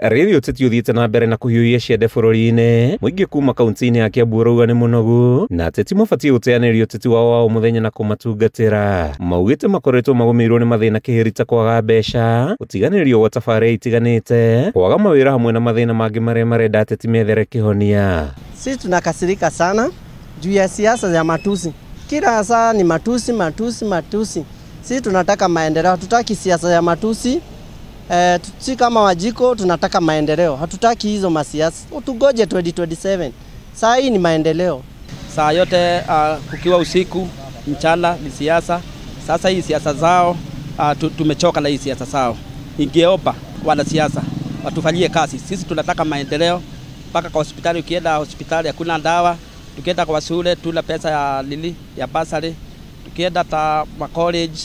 Rĩrĩa ũteti ũthiĩte na mbere na kũhiũhia ciande bũrũri-inĩ, mũingĩ kuma kaunti-inĩ ya Kiambu ũrauga nĩ mũnogu na ateti mabatiĩ gũteanĩria ũteti wao wa o mũthenya na kũmatungatĩra. Maugĩte makoretwo magũmĩirwo nĩ mathĩna kĩhĩri ta kwaga mbeca, gũtiganĩrio gwa tabarĩra itiganĩte, kwaga mawĩra hamwe na mathĩna mangĩ marĩa marenda ateti methere kĩhonia. Sisi tunakasirika sana juu ya siasa ya matusi. Kila saa ni matusi. Sisi tunataka maendeleo, hatutaki siasa ya matusi. Si kama Wajiko tunataka maendeleo, hatutaki hizo masiasa. Tugoje 2027. Saa hii ni maendeleo. Saa yote kukiwa usiku, mchana ni siasa. Sasa hii siasa zao tumechoka na hii siasa zao. Ingeomba wana siasa watufanyie kazi. Sisi tunataka maendeleo. Mpaka kwa hospitali, ukienda hospitali hakuna dawa. Tukienda kwa shule tuna pesa ya basari. Tukienda ta college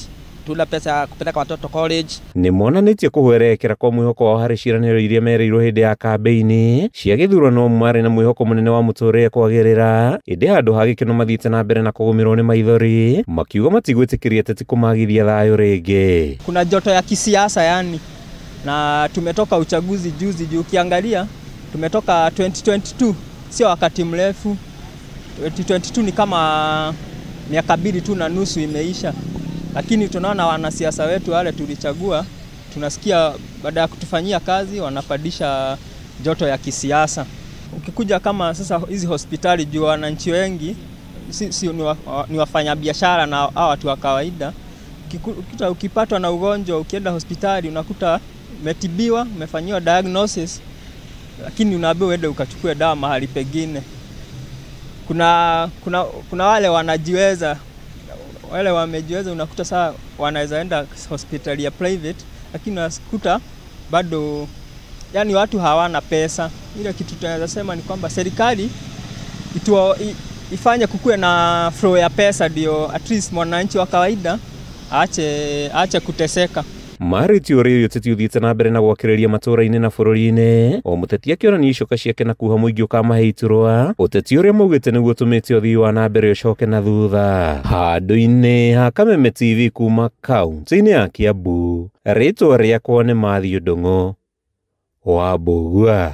tuna pesa ya kupeleka watoto college. Nĩ monanĩtie kũhwerekera kwa mwĩhoko wao harĩ ciĩranĩro iria mereirwo hĩndĩ ya kambĩini cia gĩthurano marĩ na mwĩhoko mũnene wa mũtũrĩre kwagĩrĩra, ĩndĩ handũ ha gĩkeno mathiĩte na mbere na kũgũmĩrwo nĩ maithori, makiuga matigwĩtĩkĩria ateti kũmagithia thayũ rĩngĩ. Kuna joto ya kisiasa yani, na tumetoka uchaguzi juzi juu, ukiangalia tumetoka 2022, sio wakati mrefu. 2022 ni kama miaka 2 tu na nusu imeisha. Lakini tunaona wanasiasa wetu wale tulichagua, tunasikia baada ya kutufanyia kazi wanapandisha joto ya kisiasa. Ukikuja kama sasa hizi hospitali, juu wananchi wengi ni wafanya biashara na hao watu wa kawaida. Ukipatwa na ugonjwa, ukienda hospitali unakuta umetibiwa, umefanyiwa diagnosis, lakini unaambiwa uende ukachukue dawa mahali pengine. Kuna wale wanajiweza, wale wamejiweza, unakuta saa wanaweza enda hospitali ya private, lakini unakuta bado yani watu hawana pesa. Ile kitu tunaweza sema ni kwamba serikali ifanye kukue na flow ya pesa, ndio at least mwananchi wa kawaida aache kuteseka. Marĩtio ũrĩa ũteti ũthiĩte na mbere na gwakĩrĩria matũũra-inĩ na bũrũri-inĩ, o mũteti akĩonania icoka ciake na kuuga mũingĩ ũkamahe iturwa, ũteti ũrĩa maugĩte nĩguo ũtũmĩte ũthii wa na mbere ũcoke na thutha. Handũ-inĩ ha Kameme TV kuma kaunti-inĩ ya Kiambu, rĩtwa rĩakwa nĩ Matthew Ndung'u wa Mbũgua.